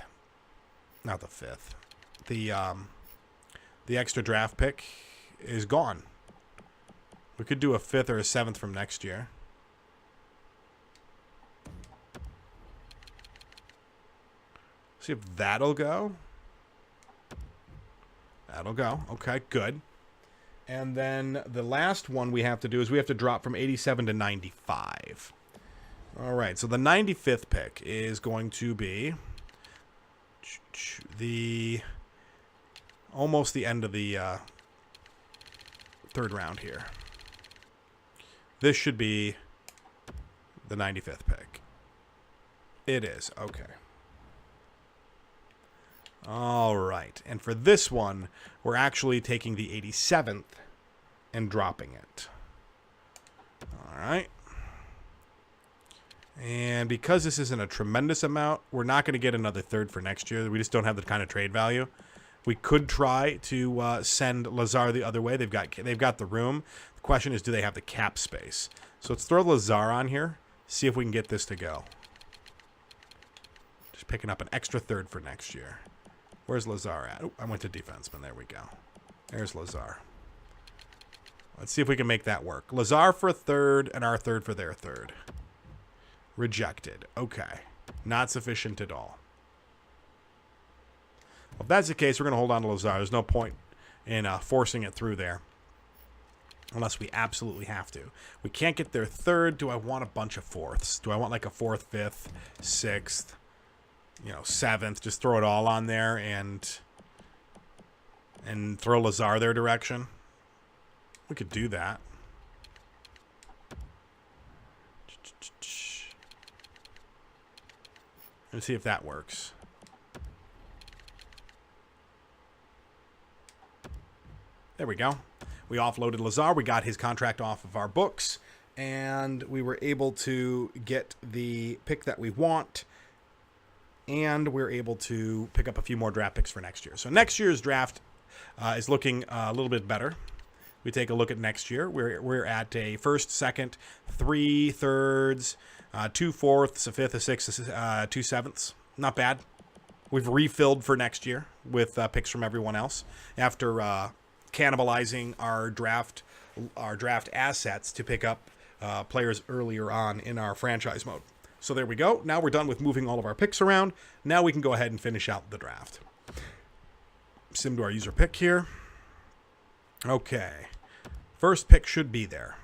Not the 5th. The extra draft pick is gone. We could do a 5th or a 7th from next year. See if that'll go. That'll go. Okay, good. And then the last one we have to do is we have to drop from 87 to 95. All right, so the 95th pick is going to be almost the end of the third round here. This should be the 95th pick. It is. Okay. All right. And for this one, we're actually taking the 87th and dropping it. All right. And because this isn't a tremendous amount, we're not going to get another third for next year. We just don't have the kind of trade value. We could try to send Lazar the other way. They've got the room. The question is, do they have the cap space? So let's throw Lazar on here. See if we can get this to go. Just picking up an extra third for next year. Where's Lazar at? Oh, I went to defenseman. There we go. There's Lazar. Let's see if we can make that work. Lazar for a third and our third for their third. Rejected. Okay. Not sufficient at all. Well, if that's the case, we're going to hold on to Lazar. There's no point in forcing it through there. Unless we absolutely have to. We can't get their third. Do I want a bunch of fourths? Do I want like a 4th, 5th, 6th? 7th, just throw it all on there and throw Lazar their direction. We could do that. Let's see if that works. There we go. We offloaded Lazar. We got his contract off of our books, and we were able to get the pick that we want. And we're able to pick up a few more draft picks for next year. So next year's draft is looking a little bit better. We take a look at next year. We're at a 1st, 2nd, 3 thirds, 2 fourths, a 5th, a 6th, 2 7ths. Not bad. We've refilled for next year with picks from everyone else after cannibalizing our draft assets to pick up players earlier on in our franchise mode. So there we go. Now we're done with moving all of our picks around. Now we can go ahead and finish out the draft. Sim to our user pick here. Okay. First pick should be there.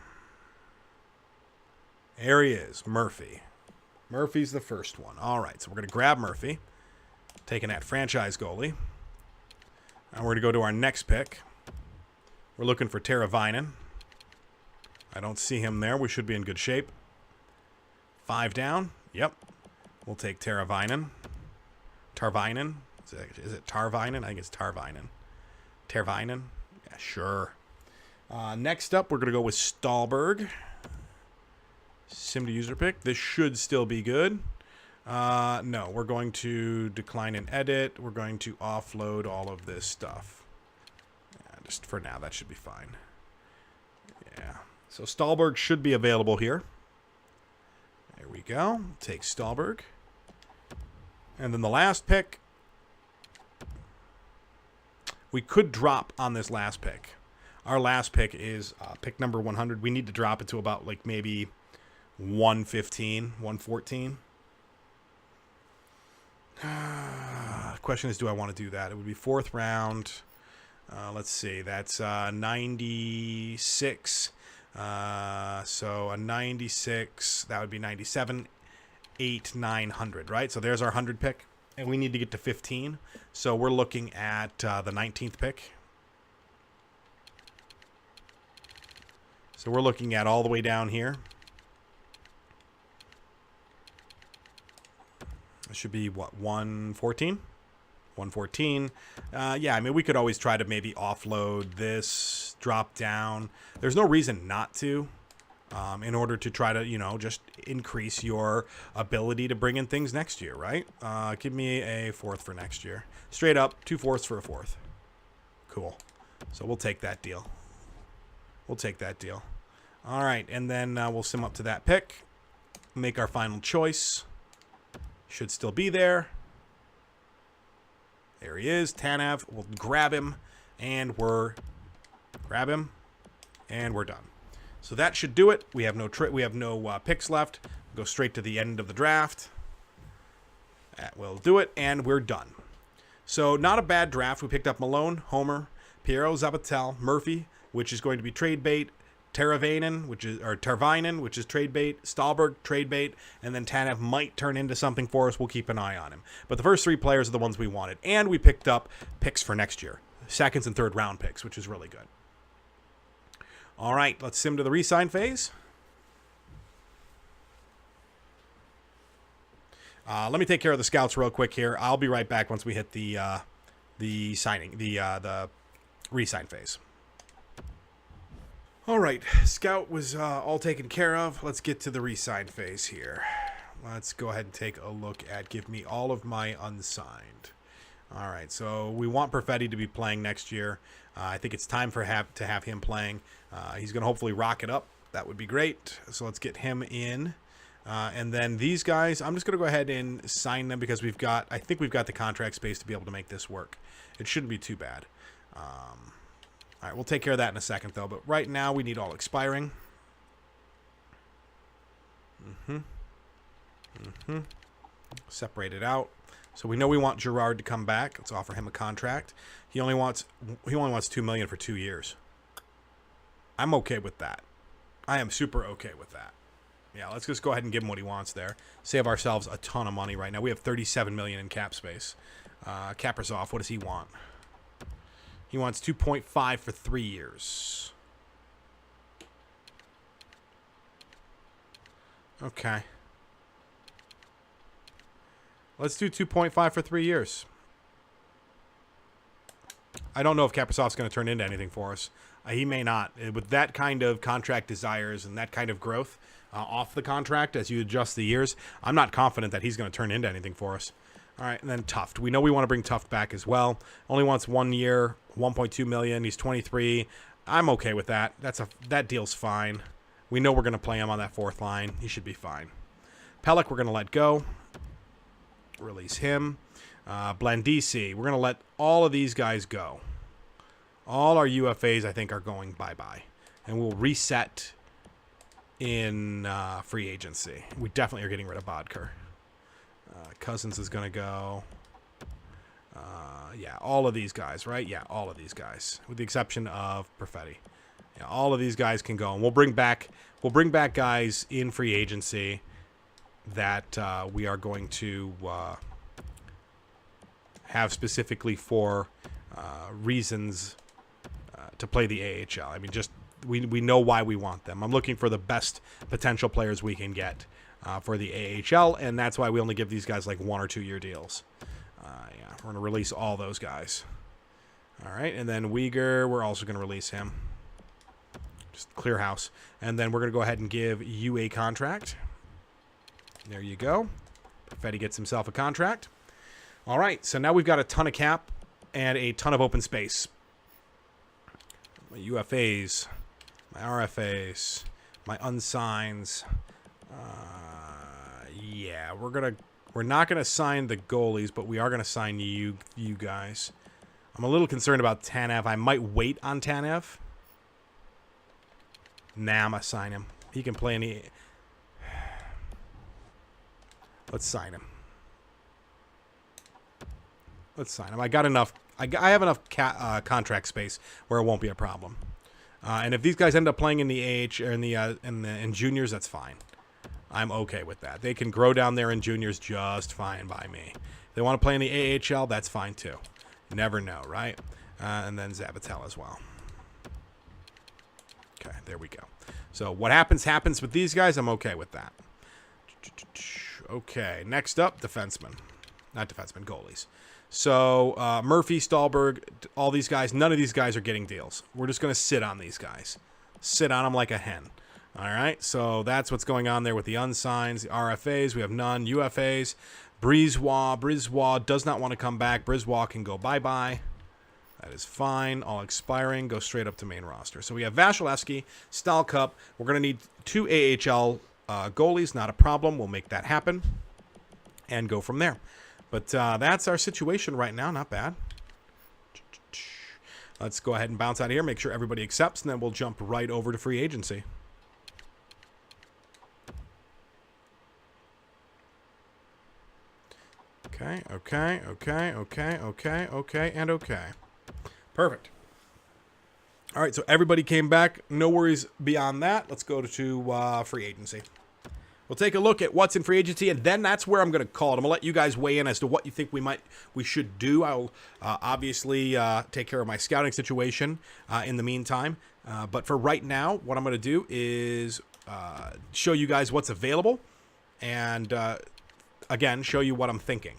There he is, Murphy. Murphy's the first one. All right, so we're going to grab Murphy, taking that franchise goalie. Now we're going to go to our next pick. We're looking for Teravainen. I don't see him there. We should be in good shape. 5 down. Yep. We'll take Teravainen. Tarvainen. Is it Tarvainen? I think it's Tarvainen. Teravainen. Yeah, sure. Next up, we're going to go with Stahlberg. Sim to user pick. This should still be good. No, we're going to decline and edit. We're going to offload all of this stuff. Yeah, just for now, that should be fine. Yeah. So Stahlberg should be available here. There we go. Take Stahlberg. And then the last pick. We could drop on this last pick. Our last pick is pick number 100. We need to drop it to about like maybe 115, 114. The question is, do I want to do that? It would be 4th round. Let's see. That's 96. So a 96, that would be 97. 8, 900, right? So there's our 100 pick, and we need to get to 15. So we're looking at the 19th pick. So we're looking at all the way down here. It should be, what, 114? 114. Yeah, I mean, we could always try to maybe offload this, drop down. There's no reason not to, in order to try to, you know, just increase your ability to bring in things next year, right? Give me a 4th for next year. Straight up, 2 4ths for a 4th. Cool. So we'll take that deal. We'll take that deal. All right, and then we'll sim up to that pick. Make our final choice. Should still be there. There he is, Tanev. We'll grab him, and we're done. So that should do it. We have no picks left. We'll go straight to the end of the draft. That will do it, and we're done. So not a bad draft. We picked up Malone, Homer, Piero, Zabatel, Murphy, which is going to be trade bait. Taravainen, which is trade bait, Stahlberg, trade bait, and then Tanev might turn into something for us. We'll keep an eye on him. But the first 3 players are the ones we wanted. And we picked up picks for next year. 2nd and 3rd round picks, which is really good. All right, let's sim to the re-sign phase. Let me take care of the scouts real quick here. I'll be right back once we hit the re-sign phase. All right, scout was all taken care of. Let's get to the re-sign phase here. Let's go ahead and take a look at give me all of my unsigned. All right, so we want Perfetti to be playing next year. I think it's time to have him playing. He's going to hopefully rock it up. That would be great. So let's get him in. And then these guys, I'm just going to go ahead and sign them because I think we've got the contract space to be able to make this work. It shouldn't be too bad. All right, we'll take care of that in a second, though. But right now, we need all expiring. Separate it out. So we know we want Gerard to come back. Let's offer him a contract. He only wants $2 million for 2 years. I'm okay with that. I am super okay with that. Yeah, let's just go ahead and give him what he wants there. Save ourselves a ton of money right now. We have $37 million in cap space. Kaprizov, what does he want? He wants 2.5 for 3 years. Okay. Let's do 2.5 for 3 years. I don't know if Kaprizov's going to turn into anything for us. He may not. With that kind of contract desires and that kind of growth off the contract as you adjust the years, I'm not confident that he's going to turn into anything for us. All right, and then Tuft. We know we want to bring Tuft back as well. Only wants 1 year, $1.2 million. He's 23. I'm okay with that. That deal's fine. We know we're going to play him on that 4th line. He should be fine. Pelech, we're going to let go. Release him. Blandisi, we're going to let all of these guys go. All our UFAs, I think, are going bye-bye. And we'll reset in free agency. We definitely are getting rid of Bodker. Cousins is going to go. Yeah, all of these guys, right? Yeah, all of these guys, with the exception of Perfetti. Yeah, all of these guys can go, and we'll bring back guys in free agency that we are going to have specifically for reasons to play the AHL. I mean, just we know why we want them. I'm looking for the best potential players we can get for the AHL, and that's why we only give these guys like 1 or 2 year deals. Yeah, we're going to release all those guys. All right, and then Uyghur, we're also going to release him. Just clear house. And then we're going to go ahead and give you a contract. There you go. Perfetti gets himself a contract. All right, so now we've got a ton of cap and a ton of open space. My UFAs, my RFAs, my unsigns. Yeah, we're not gonna sign the goalies, but we are gonna sign you guys. I'm a little concerned about Tanev. I might wait on Tanev. Nah, I'm gonna sign him. He can play any. Let's sign him. Let's sign him. I got enough. I have enough contract space where it won't be a problem. And if these guys end up playing in the AH or in juniors, that's fine. I'm okay with that. They can grow down there in juniors just fine by me. If they want to play in the AHL, that's fine too. Never know, right? And then Zabatel as well. Okay, there we go. So what happens with these guys. I'm okay with that. Okay, next up, defensemen. Not defensemen, goalies. So Murphy, Stahlberg, all these guys, none of these guys are getting deals. We're just going to sit on these guys. Sit on them like a hen. All right, so that's what's going on there with the unsigns, the RFAs. We have none. UFAs. Brisebois does not want to come back. Brisebois can go bye-bye. That is fine. All expiring. Go straight up to main roster. So we have Vasilevsky, Stahlcup. We're going to need 2 AHL goalies. Not a problem. We'll make that happen and go from there. But that's our situation right now. Not bad. Let's go ahead and bounce out of here. Make sure everybody accepts, and then we'll jump right over to free agency. Okay, and okay. Perfect. All right, so everybody came back. No worries beyond that. Let's go to free agency. We'll take a look at what's in free agency, and then that's where I'm going to call it. I'm going to let you guys weigh in as to what you think we should do. I'll obviously take care of my scouting situation in the meantime. But for right now, what I'm going to do is show you guys what's available and, again, show you what I'm thinking.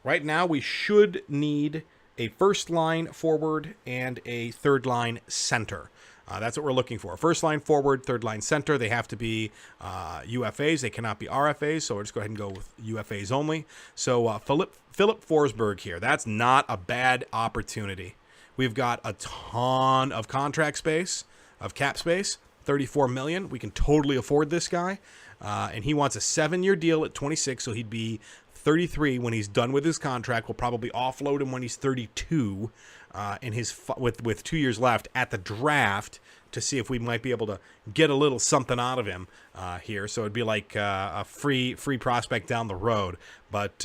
Right now, we should need a first-line forward and a third-line center. That's what we're looking for. First-line forward, third-line center. They have to be UFAs. They cannot be RFAs, so we'll just go ahead and go with UFAs only. So Philip Forsberg here. That's not a bad opportunity. We've got a ton of contract space, of cap space, $34 million. We can totally afford this guy. And he wants a 7-year deal at 26, so he'd be 33 when he's done with his contract. We'll probably offload him when he's 32 with 2 years left at the draft to see if we might be able to get a little something out of him here. So it'd be like a free prospect down the road. But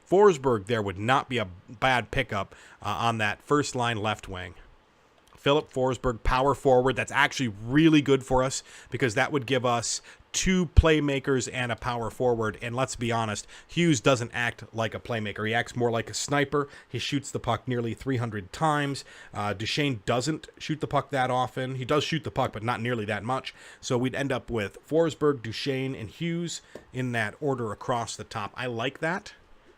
Forsberg there would not be a bad pickup on that first line left wing. Philip Forsberg, power forward. That's actually really good for us because that would give us 2 playmakers and a power forward. And let's be honest, Hughes doesn't act like a playmaker. He acts more like a sniper. He shoots the puck nearly 300 times. Duchesne doesn't shoot the puck that often. He does shoot the puck, but not nearly that much. So we'd end up with Forsberg, Duchesne, and Hughes in that order across the top. I like that.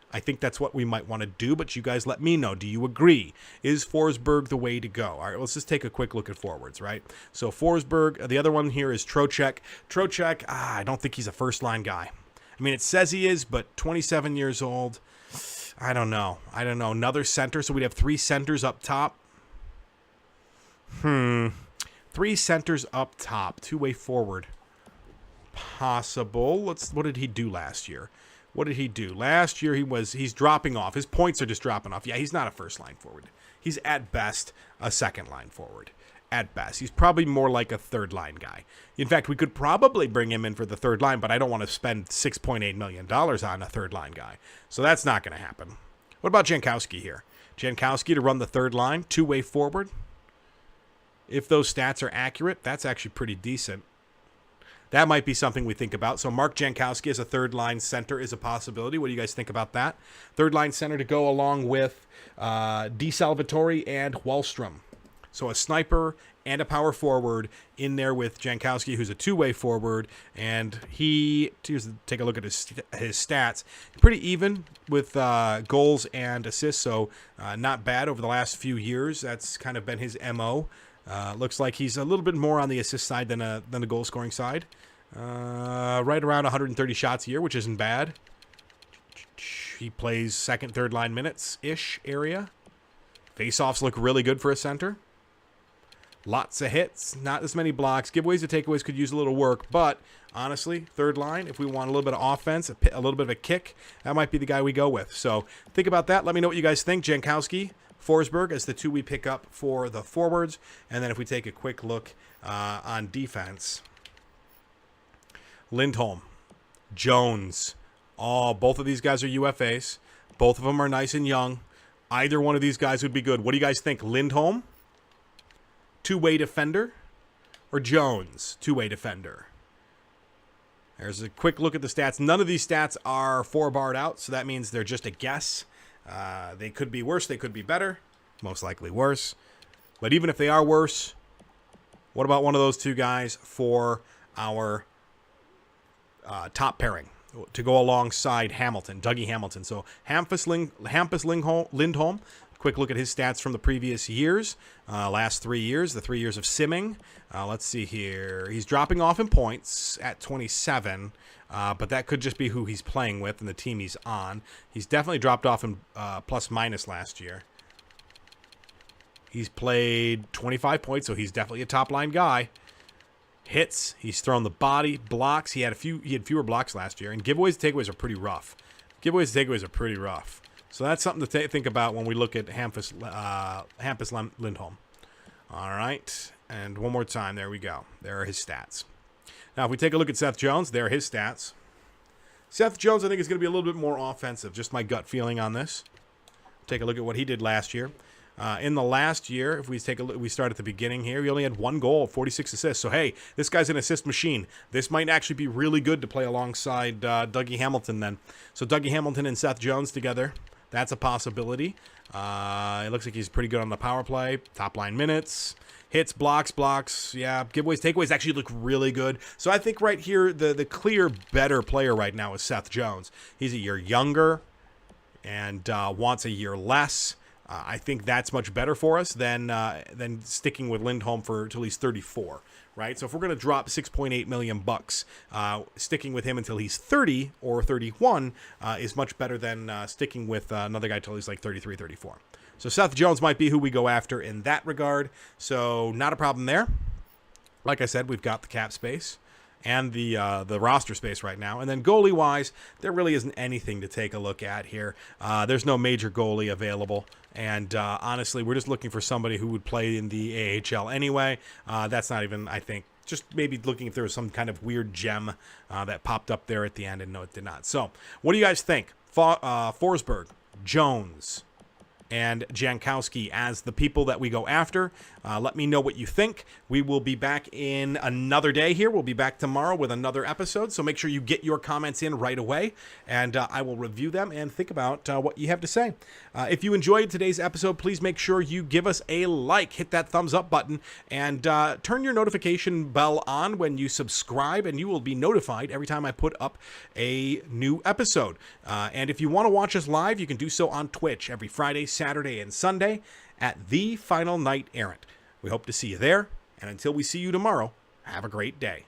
I think that's what we might want to do, but you guys let me know. Do you agree? Is Forsberg the way to go? All right, let's just take a quick look at forwards, right? So Forsberg, the other one here is Trocheck. Trocheck, I don't think he's a first-line guy. I mean, it says he is, but 27 years old. I don't know. Another center, so we'd have 3 centers up top. 3 centers up top, 2-way forward. Possible. What did he do last year? What did he do? Last year he's dropping off. His points are just dropping off. Yeah, he's not a first-line forward. He's at best a second-line forward. At best. He's probably more like a third-line guy. In fact, we could probably bring him in for the third line, but I don't want to spend $6.8 million on a third-line guy. So that's not going to happen. What about Jankowski here? Jankowski to run the third line, 2-way forward. If those stats are accurate, that's actually pretty decent. That might be something we think about. So Mark Jankowski as a third-line center is a possibility. What do you guys think about that? Third-line center to go along with DeSalvatore and Wallstrom. So a sniper and a power forward in there with Jankowski, who's a 2-way forward. And take a look at his stats. Pretty even with goals and assists, so not bad over the last few years. That's kind of been his MO. Looks like he's a little bit more on the assist side than the goal scoring side. Right around 130 shots a year, which isn't bad. He plays second, third line minutes-ish area. Faceoffs look really good for a center. Lots of hits, not as many blocks. Giveaways and takeaways could use a little work, but honestly, third line, if we want a little bit of offense, a little bit of a kick, that might be the guy we go with. So think about that. Let me know what you guys think. Jankowski, Forsberg as the 2 we pick up for the forwards. And then if we take a quick look on defense, Lindholm, Jones, both of these guys are UFAs. Both of them are nice and young. Either one of these guys would be good. What do you guys think? Lindholm, 2-way defender, or Jones, 2-way defender? There's a quick look at the stats. None of these stats are 4-barred out, so that means they're just a guess. They could be worse, they could be better. Most likely worse. But even if they are worse, what about one of those two guys for our top pairing to go alongside Hamilton, Dougie Hamilton? So Hampus Lindholm. Quick look at his stats from the previous years, last 3 years, the 3 years of simming. Let's see here. He's dropping off in points at 27, but that could just be who he's playing with and the team he's on. He's definitely dropped off in plus-minus last year. He's played 25 points, so he's definitely a top-line guy. Hits, he's thrown the body. Blocks, he had fewer blocks last year. And giveaways and takeaways are pretty rough. So that's something to think about when we look at Hampus Lindholm. All right. And one more time. There we go. There are his stats. Now, if we take a look at Seth Jones, there are his stats. Seth Jones, I think, is going to be a little bit more offensive. Just my gut feeling on this. Take a look at what he did last year. In the last year, if we take a look, we start at the beginning here. He only had 1 goal, 46 assists. So, hey, this guy's an assist machine. This might actually be really good to play alongside Dougie Hamilton then. So, Dougie Hamilton and Seth Jones together. That's a possibility. It looks like he's pretty good on the power play. Top line minutes. Hits, blocks. Yeah, giveaways, takeaways actually look really good. So I think right here, the clear better player right now is Seth Jones. He's a year younger and wants a year less. I think that's much better for us than sticking with Lindholm until he's 34. Right, so if we're going to drop $6.8 million, sticking with him until he's 30 or 31 is much better than sticking with another guy until he's like 33, 34. So Seth Jones might be who we go after in that regard. So not a problem there. Like I said, we've got the cap space and the roster space right now. And then goalie-wise, there really isn't anything to take a look at here. There's no major goalie available. And honestly, we're just looking for somebody who would play in the AHL anyway. That's not even, I think, just maybe looking if there was some kind of weird gem that popped up there at the end, and no, it did not. So what do you guys think? Forsberg, Jones, and Jankowski as the people that we go after. Let me know what you think. We will be back in another day here. We'll be back tomorrow with another episode, so make sure you get your comments in right away, and I will review them and think about what you have to say. If you enjoyed today's episode, please make sure you give us a like, hit that thumbs up button, and turn your notification bell on when you subscribe, and you will be notified every time I put up a new episode. And if you want to watch us live, you can do so on Twitch every Friday, Saturday, and Sunday at The Final Knight Errant. We hope to see you there, and until we see you tomorrow, have a great day.